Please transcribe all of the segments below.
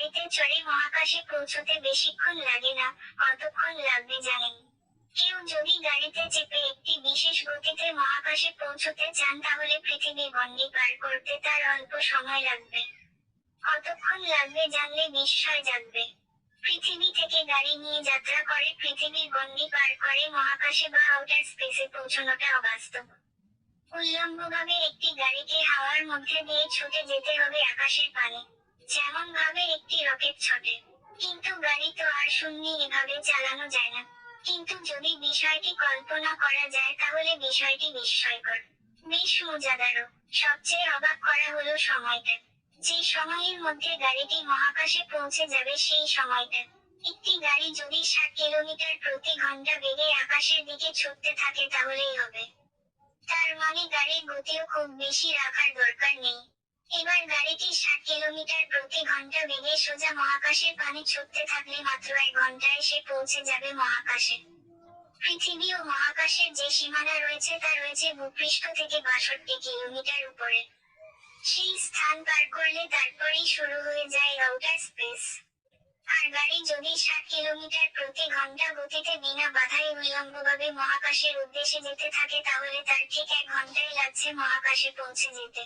গাড়িতে চড়ে মহাকাশে পৌঁছতে বেশিক্ষণ লাগে না, কতক্ষণ লাগবে জানেন? কেউ যদি গাড়িতে চেপে একটি বিশেষ গতিতে মহাকাশে পৌঁছতে চান তাহলে পৃথিবীর গণ্ডি পার করতে তার অল্প সময় লাগবে। কতক্ষণ লাগবে জানলে বিস্ময় জাগবে। পৃথিবী থেকে গাড়ি নিয়ে যাত্রা করে পৃথিবীর গণ্ডি পার করে মহাকাশে বা আউটার স্পেসে পৌঁছানোটা অবাস্তব। উল্লম্বভাবে একটি গাড়িকে হাওয়ার মধ্যে দিয়ে ছুটে যেতে হবে আকাশের পানে, যেমন ভাবে একটি রকেট ছোটে। কিন্তু গাড়ি তো আর শূন্যে এভাবে চালানো যায় না। কিন্তু যদি বিষয়টি কল্পনা করা যায় তাহলে বিষয়টি বিস্ময়কর, বেশ মজাদারও। সবচেয়ে অবাক করা হলো সময়টা। যে সময়ের মধ্যে গাড়িটি মহাকাশে পৌঁছে যাবে সেই সময়টা। একটি গাড়ি যদি 60 কিলোমিটার প্রতি ঘন্টা বেগে আকাশের দিকে ছুটতে থাকে তাহলেই হবে। তার মানে গাড়ির গতিও খুব বেশি রাখার দরকার নেই। এবার গাড়িটি 60 কিলোমিটার প্রতি ঘন্টা বেগে সোজা মহাকাশের পানে ছুটতে থাকলে মাত্র 1 ঘন্টায় সে পৌঁছে যাবে মহাকাশে। পৃথিবী ও মহাকাশের যে সীমানা রয়েছে তা রয়েছে ভূপৃষ্ঠ থেকে 62 কিলোমিটার উপরে। সেই স্থান পার করলে তারপরেই শুরু হয়ে যায় আউটার স্পেস। আর গাড়ি যদি 60 কিলোমিটার প্রতি ঘন্টা গতিতে বিনা বাধায় উল্লম্বভাবে মহাকাশের উদ্দেশ্যে যেতে থাকে তাহলে তার ঠিক 1 ঘন্টাই লাগছে মহাকাশে পৌঁছে যেতে।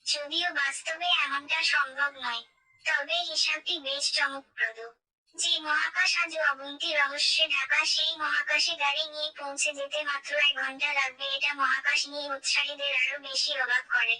যদিও বাস্তবে এমনটা সম্ভব নয়, তবে হিসাবটি বেশ চমকপ্রদ। যে মহাকাশ আজও অগুন্তি রহস্যে ঢাকা সেই মহাকাশে গাড়ি নিয়ে পৌঁছে যেতে মাত্র 1 ঘন্টা লাগবে, এটা মহাকাশ নিয়ে উৎসাহীদের আরো বেশি অবাক করে।